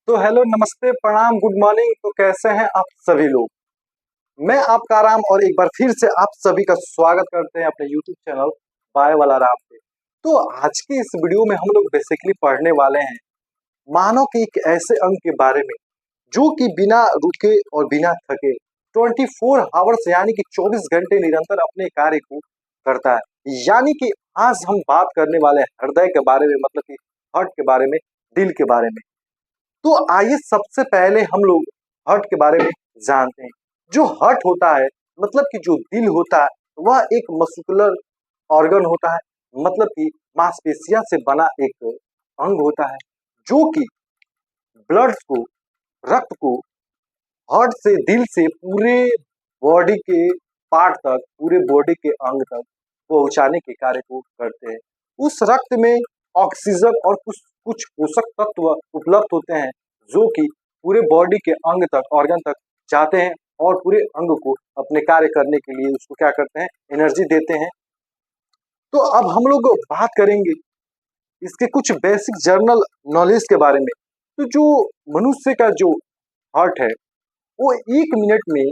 तो हेलो, नमस्ते, प्रणाम, गुड मॉर्निंग। तो कैसे हैं आप सभी लोग। मैं आपका राम और एक बार फिर से आप सभी का स्वागत करते हैं अपने यूट्यूब चैनल बाय वाला राम पे। तो आज की इस वीडियो में हम लोग बेसिकली पढ़ने वाले हैं मानव के एक ऐसे अंग के बारे में जो कि बिना रुके और बिना थके 24 आवर्स यानी कि 24 घंटे निरंतर अपने कार्य को करता है। यानी कि आज हम बात करने वाले हैं हृदय के बारे में, मतलब कि हार्ट के बारे में, दिल के बारे में। तो आइए सबसे पहले हम लोग हार्ट के बारे में जानते हैं। जो हार्ट होता है, मतलब कि जो दिल होता है, वह एक मस्कुलर ऑर्गन होता है, मतलब कि मांसपेशियों से बना एक अंग होता है जो कि ब्लड को, रक्त को हार्ट से, दिल से पूरे बॉडी के पार्ट तक, पूरे बॉडी के अंग तक पहुंचाने के कार्य को करते हैं। उस रक्त में ऑक्सीजन और कुछ कुछ पोषक तत्व उपलब्ध होते हैं जो कि पूरे बॉडी के अंग तक, ऑर्गन तक जाते हैं और पूरे अंग को अपने कार्य करने के लिए उसको क्या करते हैं, एनर्जी देते हैं। तो अब हम लोग बात करेंगे इसके कुछ बेसिक जर्नल नॉलेज के बारे में। तो जो मनुष्य का जो हार्ट है वो 1 मिनट में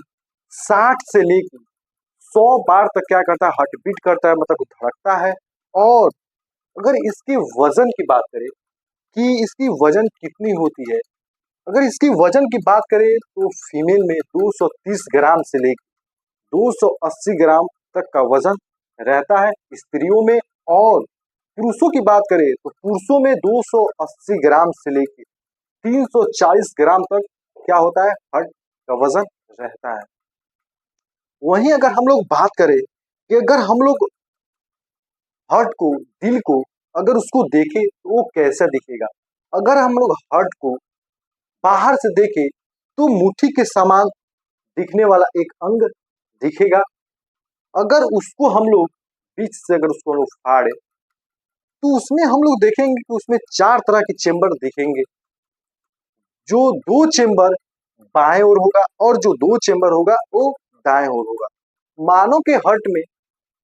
60 से लेकर 100 बार तक क्या करता है, हार्ट बीट करता है, मतलब धड़कता है। और अगर इसके वजन की बात करें कि इसकी वजन कितनी होती है, अगर इसकी वजन की बात करें तो फीमेल में 230 ग्राम से लेकर 280 ग्राम तक का वजन रहता है स्त्रियों में। और पुरुषों की बात करें तो पुरुषों में 280 ग्राम से लेकर 340 ग्राम तक क्या होता है, हार्ट का वजन रहता है। वहीं अगर हम लोग बात करें कि अगर हम लोग हार्ट को, दिल को अगर उसको देखें तो वो कैसा दिखेगा। अगर हम लोग हार्ट को बाहर से देखें तो मुट्ठी के समान दिखने वाला एक अंग दिखेगा। अगर उसको हम लोग बीच से अगर उसको हम लोग फाड़े तो उसमें हम लोग देखेंगे कि उसमें 4 तरह के चेंबर दिखेंगे। जो 2 चेंबर बाएं ओर होगा और जो 2 चेंबर होगा वो दाएं ओर होगा। मानव के हार्ट में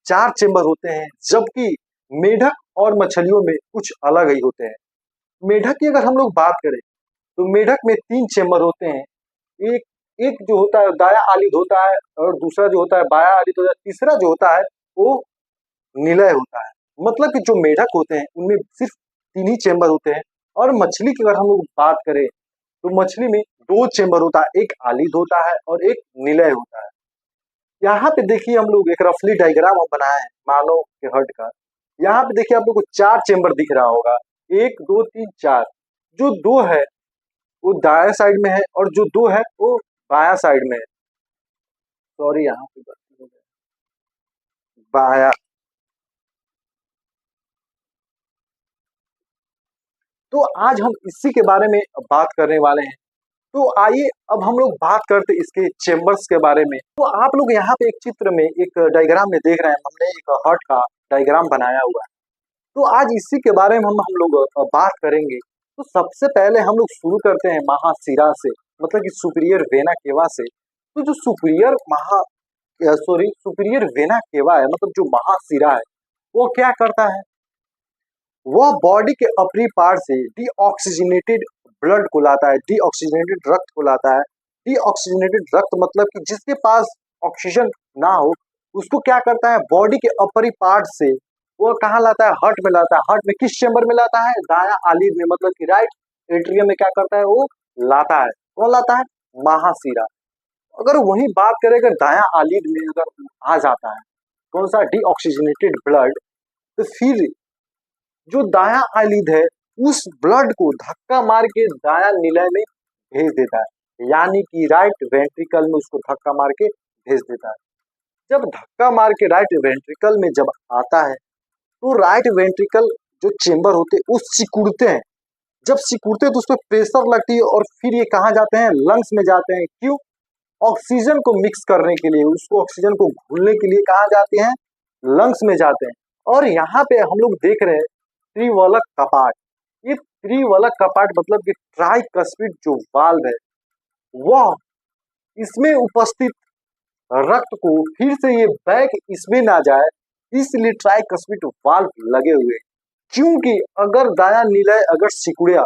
4 चेंबर होते हैं, जबकि मेढक और मछलियों में कुछ अलग ही होते हैं। मेढक की अगर हम लोग बात करें तो मेढक में 3 चेंबर होते हैं। एक एक जो होता है दाया आलिद होता है, और दूसरा जो होता है बाया आलिद होता है, तीसरा जो होता है वो निलय होता है। मतलब कि जो मेढक होते हैं उनमें सिर्फ 3 ही चेंबर होते हैं। और मछली की अगर हम लोग बात करें तो मछली में 2 चेंबर होता है, एक आलिद होता है और एक निलय होता है। यहाँ पे देखिए हम लोग एक रफली डायग्राम हम बनाए हैं मानव के हार्ट का। यहाँ पे देखिए आप लोग को 4 चेंबर दिख रहा होगा, 1 2 3 4। जो 2 है वो दाएं साइड में है और जो 2 है वो बाया साइड में है। सॉरी, यहाँ पे गलती हो गई, बाया। तो आज हम इसी के बारे में बात करने वाले हैं। तो आइए अब हम लोग बात करते इसके चेंबर्स के बारे में। तो आप लोग यहाँ पे एक चित्र में, एक डायग्राम में देख रहे हैं, हमने एक हार्ट का डायग्राम बनाया हुआ है। तो आज इसी के बारे में हम लोग बात करेंगे। तो सबसे पहले हम लोग शुरू करते हैं महाशिरा से, मतलब कि सुपीरियर वेना केवा से। तो जो सुपीरियर वेना केवा है, मतलब जो महाशिरा है, वो क्या करता है, वह बॉडी के अपनी पार्ट से डीऑक्सीजनेटेड ब्लड को लाता है, डीऑक्सीजनेटेड रक्त को लाता है। डीऑक्सीजनेटेड रक्त मतलब कि जिसके पास ऑक्सीजन ना हो उसको क्या करता है, बॉडी के अपरी पार्ट से वो कहाँ लाता है, हार्ट में लाता है। हार्ट में किस चेंबर में लाता है, दाया आलिद में, मतलब कि राइट एट्रियम में क्या करता है, वो लाता है। कौन लाता है, महाशिरा। अगर वही बात करें अगर दाया आलिद में अगर आ जाता है कौन सा, डीऑक्सीजनेटेड ब्लड, तो फिर जो दाया आलिद है उस ब्लड को धक्का मार के दाया निलय में भेज देता है, यानी कि राइट वेंट्रिकल में उसको धक्का मार के भेज देता है। जब धक्का मार के राइट वेंट्रिकल में जब आता है तो राइट वेंट्रिकल जो चेंबर होते हैं वो सिकुड़ते हैं। जब सिकुड़ते हैं तो उस पर प्रेशर लगती है और फिर ये कहाँ जाते हैं, लंग्स में जाते हैं। क्यों, ऑक्सीजन को मिक्स करने के लिए, उसको ऑक्सीजन को घुलने के लिए कहाँ जाते हैं, लंग्स में जाते हैं। और यहाँ पे हम लोग देख रहे हैं त्रिवलक कपाट। ये त्रिवलक कपाट मतलब कि ट्राइकस्पिड जो वाल्व है वह इसमें उपस्थित रक्त को फिर से ये बैक इसमें ना जाए, इसलिए ट्राइकस्पिड वाल्व लगे हुए। क्योंकि अगर दाया निलय अगर सिकुड़ा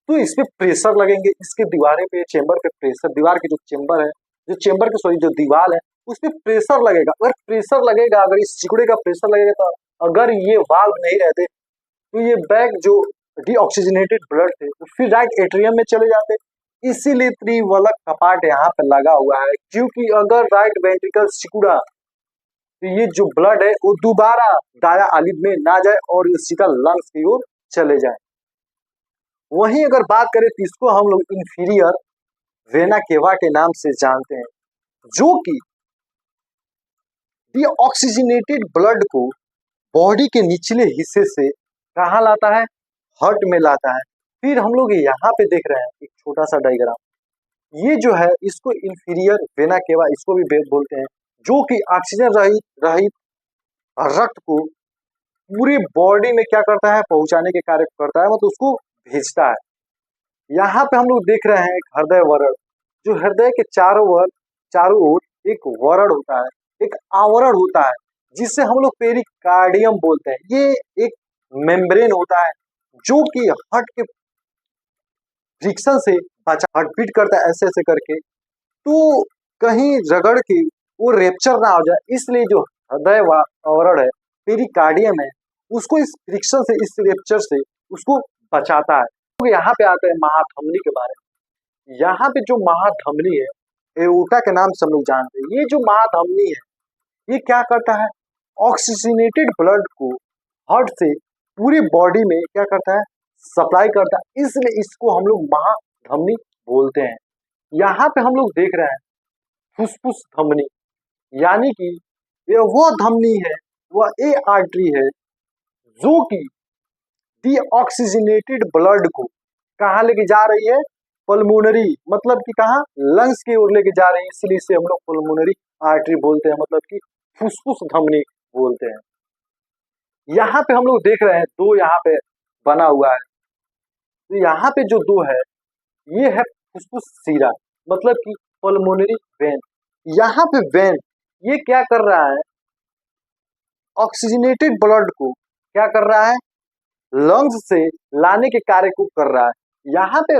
तो इस पे प्रेशर लगेंगे, इसके दीवारें पे, चेंबर पे प्रेशर, दीवार की जो चेंबर है, जो चेंबर की सॉरी जो दीवार है उस पे प्रेशर लगेगा। अगर प्रेशर लगेगा, अगर इस सिकुड़े का प्रेशर लगेगा, तो अगर ये वाल्व नहीं रहते तो ये बैग जो डीऑक्सीजनेटेड ब्लड थे तो फिर राइट एट्रियम में चले जाते। इसीलिए त्रिवलक कपाट यहाँ पे लगा हुआ है, क्योंकि अगर राइट वेंट्रिकल सिकुड़ा तो ये जो ब्लड है वो दोबारा दाया आलिद में ना जाए और सीधा लंग्स की ओर चले जाए। वहीं अगर बात करें तो इसको हम लोग इंफीरियर वेना केवा के नाम से जानते हैं, जो कि डीऑक्सीजनेटेड ब्लड को बॉडी के निचले हिस्से से कहाँ लाता है, हार्ट में लाता है। फिर हम लोग यहाँ पे देख रहे हैं एक छोटा सा डायग्राम, ये जो है इसको इंफीरियर वेना केवा इसको भी बोलते हैं, जो कि ऑक्सीजन रहित रक्त को पूरी बॉडी में क्या करता है, पहुंचाने के कार्य करता है, मतलब उसको भेजता है। यहाँ पे हम लोग देख रहे हैं एक हृदय वरण, जो हृदय के चारों ओर एक वरण होता है, एक आवरण होता है, जिससे हम लोग पेरिकार्डियम बोलते हैं। ये एक मेम्ब्रेन होता है जो कि हार्ट के फ्रिक्शन से हार्ट बीट करता है ऐसे ऐसे करके, तो कहीं रगड़ के वो रेप्चर ना हो जाए, इसलिए जो हृदय आवरण है, पेरिकार्डियम है, उसको इस फ्रिक्शन से, इस रेप्चर से उसको बचाता है। तो यहाँ पे आते हैं महाधमनी के बारे में। यहाँ पे जो महाधमनी है, एओर्टा के नाम से हम लोग जानते हैं। ये जो महाधमनी है, ये क्या करता है, ऑक्सीजनेटेड ब्लड को हार्ट से पूरी बॉडी में क्या करता है, सप्लाई करता है, इसलिए इसको हम लोग महाधमनी बोलते हैं। यहाँ पे हम लोग देख रहे हैं फुसफुस धमनी, यानी कि ये वो धमनी है, वह ए आर्टरी है जो कि डीऑक्सीजनेटेड ब्लड को कहाँ लेके जा रही है, पल्मोनरी, मतलब कि कहाँ, लंग्स की ओर लेके जा रही है, इसलिए इसे हम लोग पल्मोनरी आर्टरी बोलते हैं, मतलब कि फुसफुस धमनी बोलते हैं। यहाँ पे हम लोग देख रहे हैं दो यहाँ पे बना हुआ है, तो यहाँ पे जो दो है ये है फुसफुस सीरा, मतलब कि पल्मोनरी वेन। यहाँ पे वेन ये क्या कर रहा है, ऑक्सीजनेटेड ब्लड को क्या कर रहा है, लंग्स से लाने के कार्य को कर रहा है। यहाँ पे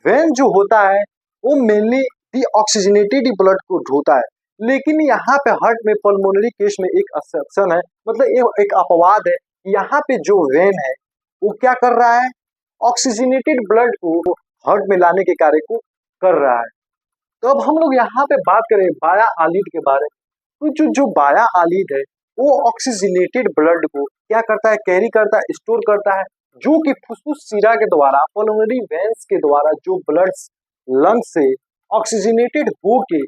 वेन जो होता है वो मेनली डीऑक्सीजनेटेड ब्लड को ढोता है, लेकिन यहाँ पे हार्ट में पल्मोनरी केस में एक एक्सेप्शन है, मतलब ये एक अपवाद है। यहाँ पे जो वेन है वो क्या कर रहा है, ऑक्सीजनेटेड ब्लड को हार्ट में लाने के कार्य को कर रहा है। तो अब हम लोग यहाँ पे बात करें बाया आलिद के बारे में, तो जो बाया आलिद है वो ऑक्सीजनेटेड ब्लड को क्या करता है, कैरी करता है, स्टोर करता है, जो कि फुसफुस सीरा के द्वारा, पल्मोनरी वेन्स के द्वारा जो ब्लड लंग्स से ऑक्सीजनेटेड होके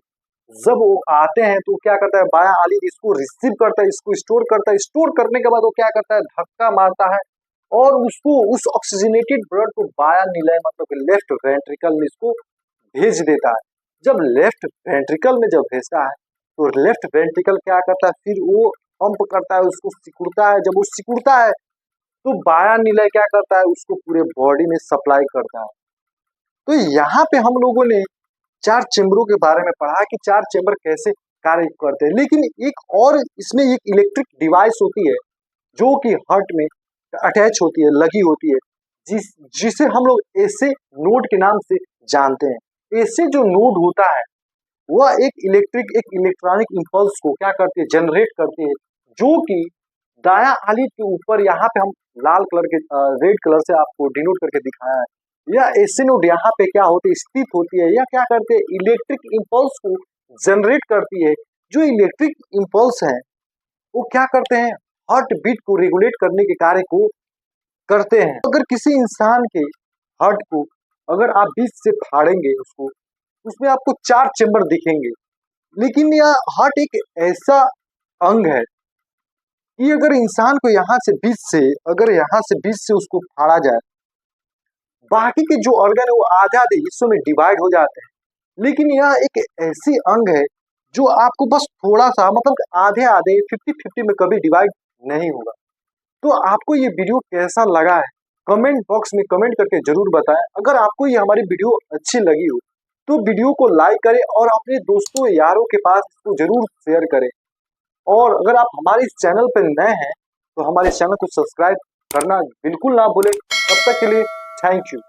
जब वो आते हैं तो क्या करता है, बाया आलिद इसको रिसीव करता है, इसको स्टोर करता है। स्टोर करने के बाद वो क्या करता है, धक्का मारता है और उसको उस ऑक्सीजनेटेड ब्लड को बाया निलय, मतलब लेफ्ट वेंट्रिकल में इसको भेज देता है। जब लेफ्ट वेंट्रिकल में जब भेजता है तो लेफ्ट वेंट्रिकल क्या करता है, फिर वो पंप करता है, उसको सिकुड़ता है। जब वो सिकुड़ता है तो बाया निलय क्या करता है, उसको पूरे बॉडी में सप्लाई करता है। तो यहाँ पे हम लोगों ने चार चेम्बरों के बारे में पढ़ा कि चार चेम्बर कैसे कार्य करते हैं, लेकिन एक और इसमें एक इलेक्ट्रिक डिवाइस होती है जो कि हार्ट में अटैच होती है, लगी होती है, जिसे हम लोग एसे नोड के नाम से जानते हैं। एसे जो नोड होता है वह एक इलेक्ट्रॉनिक इंपल्स को क्या करती है, जनरेट करती है, जो कि दाया आलिद के ऊपर यहाँ पे हम लाल कलर के रेड कलर से आपको डिनोट करके दिखाया है। यह एसे नोड यहाँ पे क्या होती है, स्थित होती है। यह क्या करती है, इलेक्ट्रिक इंपल्स को जनरेट करती है। जो इलेक्ट्रिक इंपल्स है वो क्या करते हैं, हार्ट बीट को रेगुलेट करने के कार्य को करते हैं। अगर किसी इंसान के हार्ट को अगर आप बीच से फाड़ेंगे उसको, उसमें आपको चार चेम्बर दिखेंगे, लेकिन यह हार्ट एक ऐसा अंग है कि अगर इंसान को यहाँ से बीच से उसको फाड़ा जाए, बाकी के जो ऑर्गन है वो आधे आधे हिस्सों में डिवाइड हो जाते हैं, लेकिन यह एक ऐसी अंग है जो आपको बस थोड़ा सा, मतलब आधे आधे 50-50 में कभी डिवाइड नहीं होगा। तो आपको ये वीडियो कैसा लगा है कमेंट बॉक्स में कमेंट करके जरूर बताएं। अगर आपको ये हमारी वीडियो अच्छी लगी हो तो वीडियो को लाइक करें और अपने दोस्तों यारों के पास इसको जरूर शेयर करें। और अगर आप हमारे इस चैनल पर नए हैं तो हमारे चैनल को सब्सक्राइब करना बिल्कुल ना भूलें। तब तक के लिए थैंक यू।